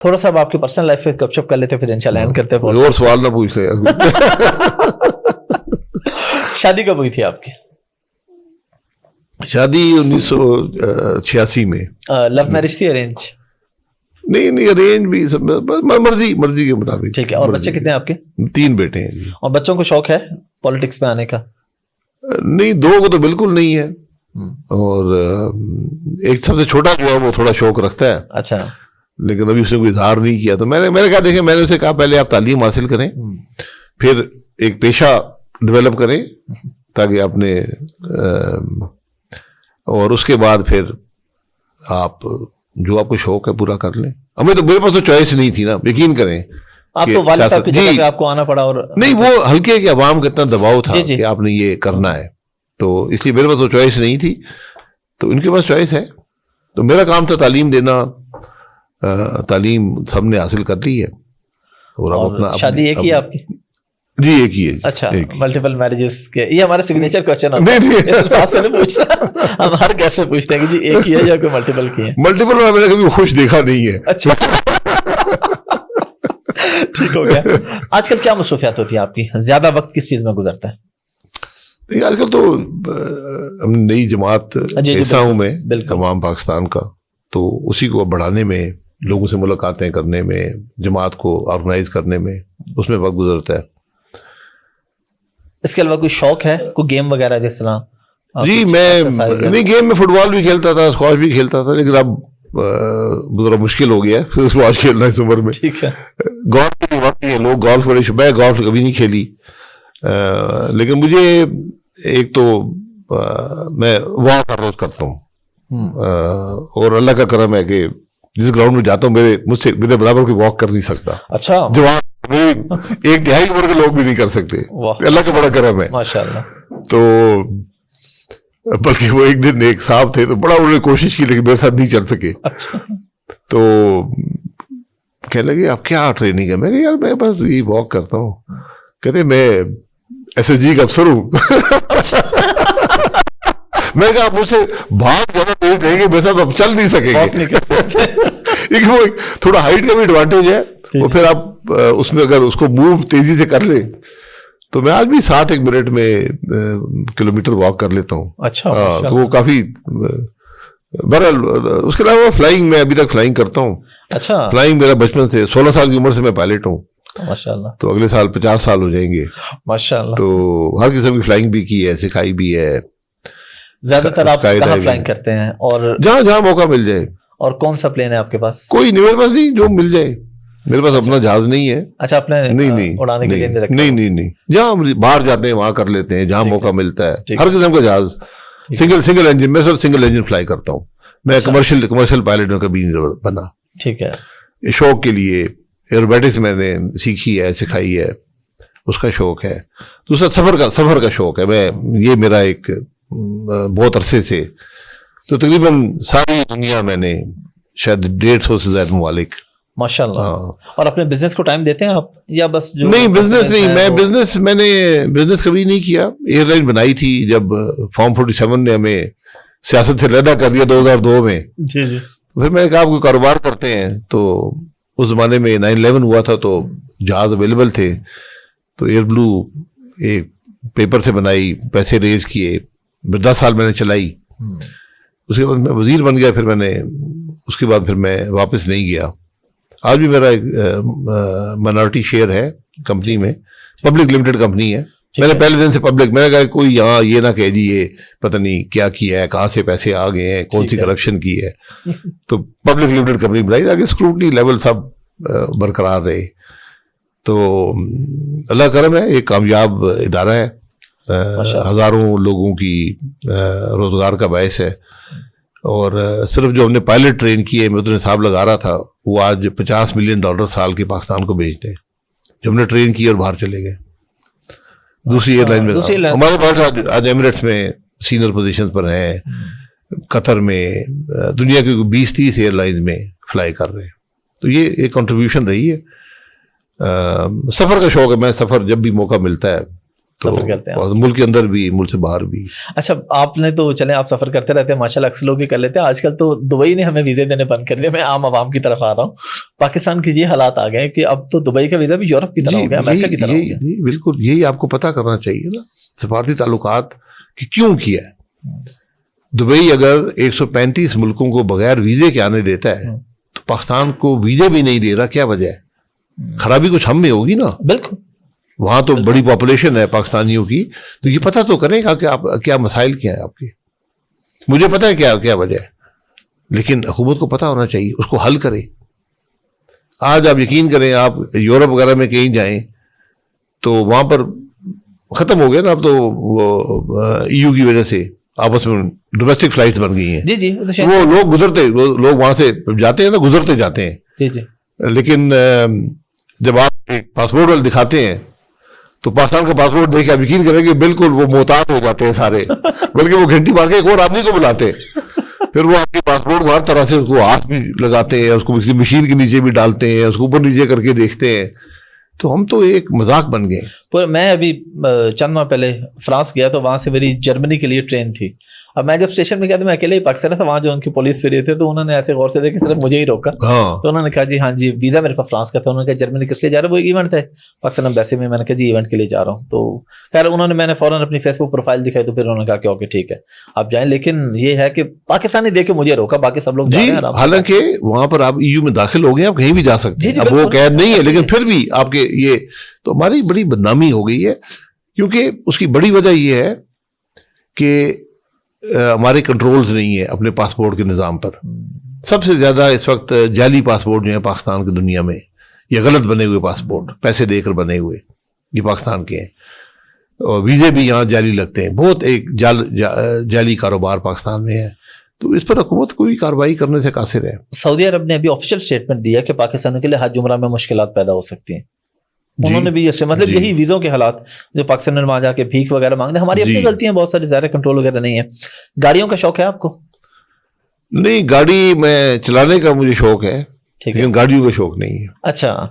تھوڑا سا آپ کی پرسنل لائف پہ گپ شپ کر لیتے پھر انشاءاللہ اینڈ کرتے ہیں. اور سوال نہ پوچھ لے. شادی کب ہوئی تھی آپ کی؟ شادی 1986 میں. لو میرج تھی ارینج؟ نہیں ارینج بھی مرضی کے مطابق. ٹھیک ہے. اور بچے کتنے ہیں آپ کے؟ 3 بیٹے ہیں جی. اور بچوں کو شوق ہے پالیٹکس میں آنے کا؟ نہیں 2 کو تو بالکل نہیں ہے, اور ایک سب سے چھوٹا جو ہے وہ تھوڑا شوق رکھتا ہے. اچھا. لیکن ابھی اس نے کوئی اظہار نہیں کیا. تو میں نے کہا دیکھیں, میں نے اسے کہا پہلے آپ تعلیم حاصل کریں, پھر ایک پیشہ ڈیولپ کریں تاکہ آپ نے, اور اس کے بعد پھر آپ جو آپ کو شوق ہے پورا کر لیں. ہمیں تو, میرے پاس تو چوائس نہیں تھی نا, یقین کریں. آپ تو والد صاحب کی جگہ پہ آپ کو آنا پڑا. اور نہیں, وہ ہلکے کے عوام کا اتنا دباؤ تھا کہ آپ نے یہ کرنا ہے, تو اس لیے میرے پاس تو چوائس نہیں تھی. تو ان کے پاس چوائس ہے. تو میرا کام تھا تعلیم دینا. تعلیم سب نے حاصل کر لی ہے. اور اب اپنا شادی ایک ہی آپ کی؟ جی ایک ہی ہے. اچھا, ملٹیپل میرجز کے, یہ ہمارا سگنیچر کوسچن ہوتا ہے, صرف آپ سے نہیں پوچھنا, ہم ہر گیسٹ سے پوچھتے ہیں کہ جی ایک ہی ہے یا کوئی ملٹیپل کی ہے؟ ملٹیپل میں نے کبھی خوش دیکھا نہیں ہے. اچھا ٹھیک ہو گیا. آج کل کیا مصروفیات ہوتی ہیں آپ کی؟ زیادہ وقت کس چیز میں گزرتا ہے؟ آج کل تو ہم نئی جماعت حصہ ہوں میں تمام پاکستان کا, تو اسی کو بڑھانے میں, لوگوں سے ملاقاتیں کرنے میں, جماعت کو آرگنائز کرنے میں, اس میں وقت گزرتا ہے. اس کے علاوہ کوئی شوق ہے, کوئی گیم وغیرہ جس طرح؟ جی میں نہیں, گیم میں فٹ بال بھی کھیلتا تھا, اسکواش بھی کھیلتا تھا, لیکن اب ذرا مشکل ہو گیا ہے اسکواش کھیلنا اس عمر میں. ٹھیک ہے. گولف کی وقت ہے, لوگ گولف بڑے, میں گولف کبھی نہیں کھیلی, لیکن مجھے ایک تو میں واک ہر روز کرتا ہوں, اور اللہ کا کرم ہے کہ جس گراؤنڈ میں جاتا ہوں میرے برابر کوئی واک کر نہیں سکتا. اچھا. جوان 1/2 عمر کے لوگ بھی نہیں کر سکتے, اللہ کا بڑا کرم ہے ماشاءاللہ. تو بلکہ وہ ایک دن ایک صاحب تھے تو بڑا انہوں نے کوشش کی, لیکن میرے ساتھ نہیں چل سکے. تو کہنے لگے آپ کیا ٹریننگ ہے؟ میں کہا یار میں بس یہی واک کرتا ہوں. کہتے میں SSG کا افسر ہوں. میں کہا آپ مجھ سے بھاگ زیادہ تیز نہیں گے, میرے ساتھ آپ چل نہیں سکیں گے. وہ تھوڑا ہائٹ کا بھی ایڈوانٹیج ہے, اور پھر آپ اس میں اگر اس کو موو تیزی سے کر لیں تو میں آج بھی 7 منٹ میں کلومیٹر واک کر لیتا ہوں. اچھا. تو وہ کافی, بہرحال اس کے علاوہ فلائنگ, میں ابھی تک فلائنگ کرتا ہوں. اچھا. فلائنگ میرا بچپن سے, 16 سال کی عمر سے میں پائلٹ ہوں. ماشاءاللہ. تو اگلے سال 50 سال ہو جائیں گے. ماشاءاللہ. تو ہر قسم کی فلائنگ بھی کی ہے, سکھائی بھی ہے. زیادہ تر آپ کہاں فلائنگ کرتے ہیں؟ اور جہاں موقع مل جائے. اور کون سا پلین ہے آپ کے پاس؟ کوئی نہیں, میرے پاس نہیں, جو مل جائے. میرے پاس اپنا جہاز نہیں ہے. اچھا, اپنے اڑانے کے لیے نہیں, جہاں باہر جاتے ہیں وہاں کر لیتے ہیں, جہاں موقع ملتا ہے. ہر قسم کا جہاز, سنگل انجن, میں صرف سنگل انجن فلائی کرتا ہوں. میں کمرشل پائلٹ میں کبھی نہیں بنا. ٹھیک ہے. شوق کے لیے ایروبیٹکس میں نے سیکھی ہے, سکھائی ہے, اس کا شوق ہے. دوسرا سفر کا شوق ہے. یہ میرا ایک بہت عرصے سے, تو تقریباً ساری دنیا میں نے شاید 150 سے زیادہ ممالک. ماشاءاللہ. اور اپنے بزنس کو ٹائم دیتے ہیں آپ یا بس؟ نہیں, بزنس نہیں, میں نے بزنس کبھی نہیں کیا. ایئر لائن بنائی تھی جب فارم 47 نے ہمیں سیاست سے علیحدہ کر دیا 2002 میں. جی. پھر میں نے کہا آپ کوئی کاروبار کرتے ہیں. تو اس زمانے میں 9/11 ہوا تھا, تو جہاز اویلیبل تھے, تو ایئر بلو ایک پیپر سے بنائی, پیسے ریز کیے, 10 سال میں نے چلائی. اس کے بعد میں وزیر بن گیا. پھر میں نے اس کے بعد پھر میں واپس نہیں گیا. آج بھی میرا ایک مائنورٹی شیئر ہے کمپنی میں, پبلک لمیٹڈ کمپنی ہے. میں نے پہلے دن سے پبلک, میں نے کہا کوئی یہاں یہ نہ کہہ جی یہ پتہ نہیں کیا کیا ہے, کہاں سے پیسے آ گئے ہیں, کون سی کرپشن کی ہے. تو پبلک لمیٹڈ کمپنی بنائی تاکہ اسکروٹنی لیول سب برقرار رہے. تو اللہ کرم ہے, ایک کامیاب ادارہ ہے, ہزاروں لوگوں کی روزگار کا باعث ہے. اور صرف جو ہم نے پائلٹ ٹرین کیے, میں اتنے حساب لگا رہا تھا, وہ آج $50 ملین سال کے پاکستان کو بھیجتے ہیں, جو ہم نے ٹرین کی اور باہر چلے گئے. دوسری ایئر لائن میں ہمارے پاس آج ایمریٹس میں سینئر پوزیشن پر ہیں, قطر میں, دنیا کی 20-30 ایئر لائنز میں فلائی کر رہے ہیں. تو یہ ایک کنٹریبیوشن رہی ہے. سفر کا شوق ہے, میں سفر جب بھی موقع ملتا ہے سفر کرتے ہیں ملک کے اندر بھی ملک سے باہر بھی. اچھا آپ نے تو چلیں آپ سفر کرتے رہتے ہیں ماشاء اللہ, اکثر لوگ ہی کر لیتے ہیں. آج کل تو دبئی نے ہمیں ویزے دینے بند کر دیا. میں عام عوام کی طرف آ رہا ہوں. پاکستان کے یہ حالات آ گئے کہ اب تو دبئی کا ویزا بھی یورپ کی طرح ہو گیا, امریکہ کی طرح ہو گیا. بالکل یہی آپ کو پتا کرنا چاہیے نا سفارتی تعلقات کہ کیوں کیا ہے. دبئی اگر 135 ملکوں کو بغیر ویزے کے آنے دیتا ہے تو پاکستان کو ویزے بھی نہیں دے رہا, کیا وجہ ہے؟ خرابی کچھ ہم میں ہوگی نا. بالکل وہاں تو بڑی پاپولیشن ہے پاکستانیوں کی, تو یہ پتہ تو کریں گا کہ آپ کیا مسائل کیا ہیں آپ کے. مجھے پتہ ہے کیا وجہ ہے, لیکن حکومت کو پتہ ہونا چاہیے, اس کو حل کرے. آج آپ یقین کریں, آپ یورپ وغیرہ میں کہیں جائیں تو وہاں پر ختم ہو گیا نا اب تو, وہ EU کی وجہ سے آپس میں ڈومیسٹک فلائٹس بن گئی ہیں. جی وہ لوگ گزرتے, لوگ وہاں سے جاتے ہیں نا, گزرتے جاتے ہیں. جی لیکن جب آپ ایک پاسپورٹ والے دکھاتے ہیں تو پاکستان کا پاسپورٹ دیکھ کے آپ یقین کریں کہ بالکل وہ محتاط ہو جاتے ہیں سارے, بلکہ وہ گھنٹی مار کے ایک اور آدمی کو بلاتے ہیں, پھر وہ آپ کے پاسپورٹ کو ہر طرح سے اس کو ہاتھ بھی لگاتے ہیں, اس کو کسی مشین کے نیچے بھی ڈالتے ہیں, اس کو اوپر نیچے کر کے دیکھتے ہیں. تو ہم تو ایک مذاق بن گئے. میں ابھی چند ماہ پہلے فرانس گیا تو وہاں سے میری جرمنی کے لیے ٹرین تھی. اب میں جب اسٹیشن میں گیا تو میں اکیلے ہی پاکستان تھا, وہاں جو ان کے پولیس پھر تھے تو انہوں نے ایسے غور سے دیکھا صرف مجھے ہی روکا. تو انہوں نے کہا جی ہاں جی ویزا میرے پاس فرانس کا تھا. انہوں نے کہا جرمنی کس لیے جا رہے ہو؟ وہ ایونٹ ہے پاکستان ایمبیسی میں. میں نے کہا جی ایونٹ کے لیے جا رہا ہوں. تو خیر انہوں نے, میں نے فوراً اپنی فیس بک پروفائل دکھائی تو پھر انہوں نے کہا کہ اوکے ٹھیک ہے آپ جائیں, لیکن یہ ہے کہ پاکستانی دیکھ کے مجھے روکا, باقی سب لوگ جا رہے ہیں. حالانکہ وہاں پر آپ EU میں داخل ہو گئے, آپ کہیں بھی جا سکتے ہیں, اب وہ قید نہیں ہے, لیکن پھر بھی آپ کے یہ تو ہماری بڑی بدنامی ہو گئی ہے. کیونکہ اس کی بڑی وجہ یہ ہے کہ ہمارے کنٹرولز نہیں ہے اپنے پاسپورٹ کے نظام پر. سب سے زیادہ اس وقت جعلی پاسپورٹ جو ہیں پاکستان کی دنیا میں, یہ غلط بنے ہوئے پاسپورٹ, پیسے دے کر بنے ہوئے, یہ پاکستان کے ہیں. اور ویزے بھی یہاں جعلی لگتے ہیں, بہت ایک جعلی کاروبار پاکستان میں ہے. تو اس پر حکومت کوئی کارروائی کرنے سے قاصر ہے. سعودی عرب نے ابھی آفیشیل اسٹیٹمنٹ دیا کہ پاکستانیوں کے لیے حج عمرہ میں مشکلات پیدا ہو سکتی ہیں. انہوں نے بھی یہ مطلب یہی ویزوں کے حالات جو پاکستان میں وہاں جا کے بھیک وغیرہ مانگنے, ہماری اپنی غلطیاں بہت ساری, ظاہر کنٹرول وغیرہ نہیں ہے. گاڑیوں کا شوق ہے آپ کو؟ نہیں, گاڑی میں چلانے کا مجھے شوق ہے, لیکن گاڑیوں کا شوق نہیں ہے. اچھا.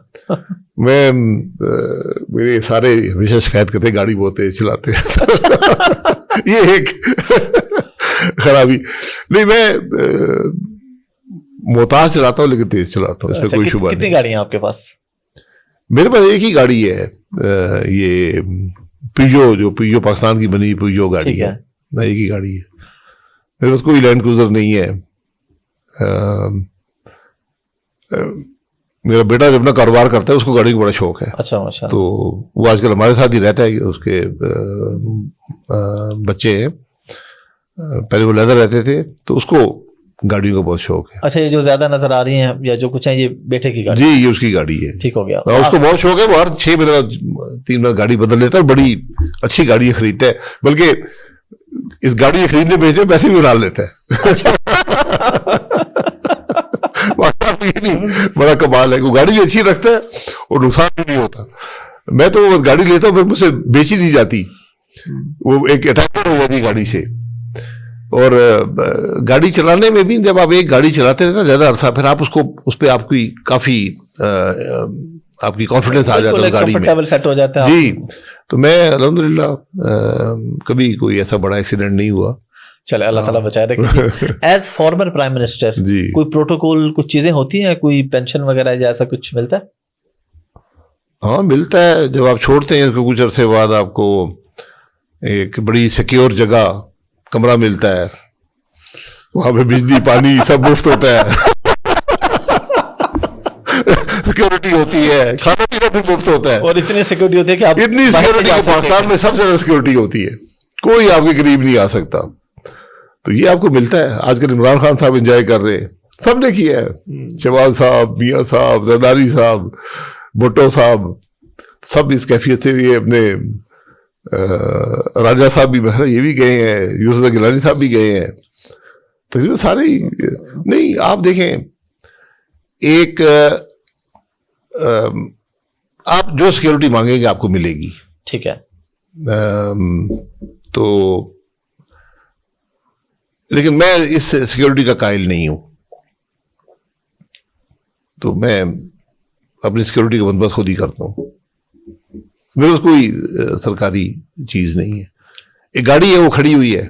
میں میرے سارے ہمیشہ شکایت کرتے گاڑی بہت تیز چلاتے ہیں. یہ ایک خرابی نہیں, میں محتاط چلاتا ہوں لیکن تیز چلاتا ہوں, اس میں کوئی شبہ نہیں. کتنی گاڑیاں آپ کے پاس؟ میرے پاس ایک ہی گاڑی ہے, یہ پیجو, جو پیجو پاکستان کی بنی پیجو گاڑی ہے, ایک ہی گاڑی ہے میرے پاس. کوئی لینڈ کروزر نہیں ہے. میرا بیٹا جب اپنا کاروبار کرتا ہے اس کو گاڑی کا بڑا شوق ہے. اچھا. تو وہ آج کل ہمارے ساتھ ہی رہتا ہے, اس کے بچے ہیں, پہلے وہ لیدر رہتے تھے, تو اس کو گاڑیوں کا بہت شوق ہے. اچھا, یہ جو زیادہ نظر آ رہی ہیں یا جو کچھ ہیں یہ بیٹے کی گاڑی؟ جی یہ اس کی گاڑی ہے. ٹھیک ہو گیا. اس کو بہت شوق ہے, وہ ہر 6 مہینے 3 مہینے گاڑی بدل لیتا ہے, بڑی اچھی گاڑی خریدتا ہے, بلکہ اس گاڑی خریدنے بیچنے میں پیسے بھی ڈال لیتا ہے. بڑا کمال ہے, وہ گاڑی بھی اچھی رکھتا ہے اور نقصان بھی نہیں ہوتا. میں تو گاڑی لیتا ہوں پھر مجھ سے بیچی نہیں جاتی, وہ ایک اٹیچمنٹ ہو جاتی گاڑی سے. اور گاڑی چلانے میں بھی جب آپ ایک گاڑی چلاتے رہے نا زیادہ عرصہ, پھر آپ اس پہ آپ کی کافی آپ کی کانفیڈنس آ جاتا ہے گاڑی میں, سیٹ ہو جاتا ہے. جی تو میں الحمدللہ کبھی کوئی ایسا بڑا ایکسیڈنٹ نہیں ہوا. چلے اللہ تعالیٰ بچائے رکھے. ایز فارمر پرائم منسٹر کوئی پروٹوکول, کچھ چیزیں ہوتی ہیں, کوئی پینشن وغیرہ جیسا کچھ ملتا ہے؟ ہاں ملتا ہے, جب آپ چھوڑتے ہیں اس کو کچھ عرصے بعد آپ کو ایک بڑی سیکیور جگہ کمرہ ملتا ہے, وہاں پہ بجلی پانی سب مفت ہوتا ہے, سیکورٹی ہوتی ہے, کھانا پینا بھی مفت ہوتا ہے. اور اتنی سیکورٹی ہوتی ہے کہ اتنی سیکورٹی پاکستان میں سب سے زیادہ سیکورٹی ہوتی ہے, کوئی آپ کے قریب نہیں آ سکتا. تو یہ آپ کو ملتا ہے. آج کل عمران خان صاحب انجوائے کر رہے ہیں, سب نے کیا ہے, شہباز صاحب, میاں صاحب, زرداری صاحب, بھٹو صاحب, سب اس کیفیت سے. یہ اپنے راجہ صاحب بھی یہ بھی گئے ہیں, یوسف گیلانی صاحب بھی گئے ہیں, تقریباً سارے ہی. نہیں آپ دیکھیں, ایک آپ جو سیکورٹی مانگیں گے آپ کو ملے گی. ٹھیک ہے. تو لیکن میں اس سیکورٹی کا قائل نہیں ہوں, تو میں اپنی سیکورٹی کا بندوبست خود ہی کرتا ہوں. میرے پاس کوئی سرکاری چیز نہیں ہے. ایک گاڑی ہے وہ کھڑی ہوئی ہے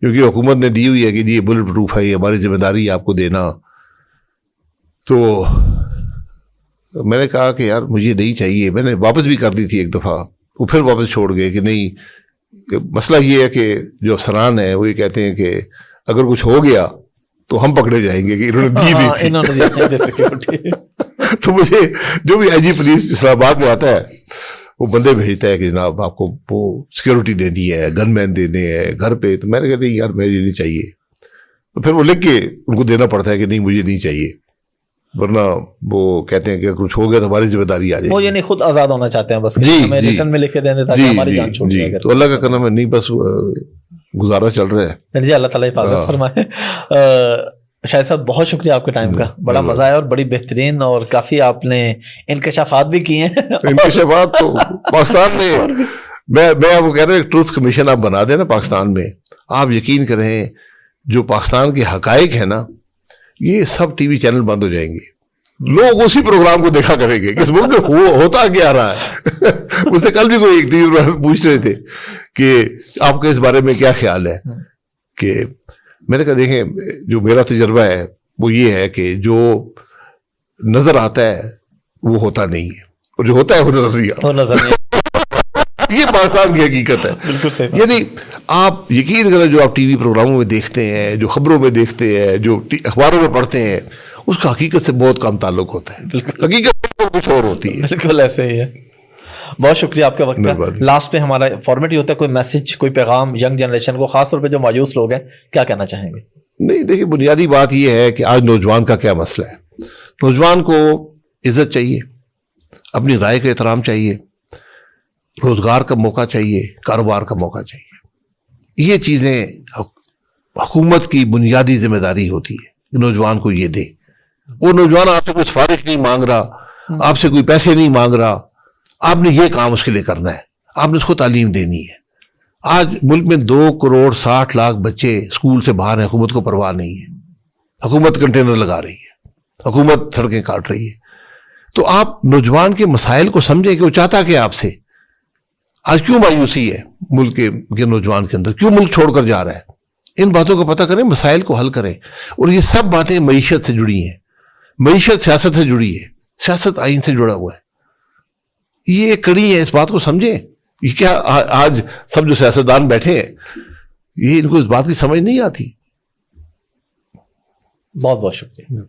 کیونکہ حکومت نے دی ہوئی ہے کہ یہ بلٹ پروف ہے, یہ ہماری ذمہ داری ہے آپ کو دینا. تو میں نے کہا کہ یار مجھے نہیں چاہیے, میں نے واپس بھی کر دی تھی ایک دفعہ, وہ پھر واپس چھوڑ گئے کہ نہیں. مسئلہ یہ ہے کہ جو افسران ہیں وہ یہ کہتے ہیں کہ اگر کچھ ہو گیا تو ہم پکڑے جائیں گے کہ انہوں نے دی تھی. تو مجھے جو بھی آئی جی پولیس اسلام آباد میں آتا ہے وہ بندے بھیجتا ہے کہ جناب آپ کو وہ سیکورٹی دینی ہے, گن مین دینے ہیں گھر پہ. تو میں نے کہا نہیں یار مجھے نہیں چاہیے. تو پھر وہ لکھ کے ان کو دینا پڑتا ہے کہ نہیں مجھے نہیں چاہیے, ورنہ وہ کہتے ہیں کہ کچھ ہو گیا تو ہماری ذمہ داری آ جائے گی. وہ یعنی خود آزاد ہونا چاہتے ہیں بس, ہمیں ریٹرن میں لکھ کے دیں تاکہ ہماری جان چھوٹ جائے. تو اللہ کا کرم ہے, نہیں بس گزارا چل رہا ہے. جی اللہ تعالیٰ حفاظت فرمائے. شاہد صاحب بہت شکریہ آپ کے ٹائم کا, بڑا مزہ آیا اور بڑی بہترین اور کافی آپ نے انکشافات بھی کیے ہیں. انکشافات تو پاکستان میں آپ کو کہہ رہا ہوں ایک ٹروتھ کمیشن آپ بنا دیں نا پاکستان میں, آپ یقین کریں جو پاکستان کے حقائق ہیں نا یہ سب ٹی وی چینل بند ہو جائیں گے. لوگ اسی پروگرام کو دیکھا کریں گے کس ملک میں ہوتا کیا رہا ہے. مجھ سے کل بھی کوئی ایک ٹی وی پر پوچھ رہے تھے کہ آپ کے اس بارے میں کیا خیال ہے, کہ میں نے کہا دیکھیں جو میرا تجربہ ہے وہ یہ ہے کہ جو نظر آتا ہے وہ ہوتا نہیں ہے, اور جو ہوتا ہے وہ نظر نہیں آتا. یہ پاکستان کی حقیقت ہے. بالکل صحیح. یعنی آپ یقین کریں جو آپ ٹی وی پروگراموں میں دیکھتے ہیں, جو خبروں میں دیکھتے ہیں, جو اخباروں میں پڑھتے ہیں, اس کا حقیقت سے بہت کم تعلق ہوتا ہے. حقیقت کچھ اور ہوتی ہے. بالکل ایسے ہی ہے. بہت شکریہ آپ کا وقت کا. لاسٹ پہ ہمارا فارمیٹ ہی ہوتا ہے, کوئی میسج کوئی پیغام ینگ جنریشن کو, خاص طور پہ جو مایوس لوگ ہیں, کیا کہنا چاہیں گے؟ نہیں دیکھیں بنیادی بات یہ ہے کہ آج نوجوان کا کیا مسئلہ ہے. نوجوان کو عزت چاہیے, اپنی رائے کا احترام چاہیے, روزگار کا موقع چاہیے, کاروبار کا موقع چاہیے. یہ چیزیں حکومت کی بنیادی ذمہ داری ہوتی ہے کہ نوجوان کو یہ دے. وہ نوجوان آپ سے کوئی سفارش نہیں مانگ رہا, آپ سے کوئی پیسے نہیں مانگ رہا, آپ نے یہ کام اس کے لیے کرنا ہے, آپ نے اس کو تعلیم دینی ہے. آج ملک میں 2.60 کروڑ بچے اسکول سے باہر ہیں, حکومت کو پرواہ نہیں ہے. حکومت کنٹینر لگا رہی ہے, حکومت سڑکیں کاٹ رہی ہے. تو آپ نوجوان کے مسائل کو سمجھیں کہ وہ چاہتا کہ آپ سے. آج کیوں مایوسی ہے ملک کے نوجوان کے اندر, کیوں ملک چھوڑ کر جا رہا ہے, ان باتوں کو پتہ کریں, مسائل کو حل کریں. اور یہ سب باتیں معیشت سے جڑی ہیں. معیشت سیاست سے جڑی ہے, سیاست آئین سے جڑا ہوا ہے. یہ ایک کڑی ہے, اس بات کو سمجھیں. یہ کیا آج سب جو سیاستدان بیٹھے ہیں یہ ان کو اس بات کی سمجھ نہیں آتی. بہت بہت شکریہ.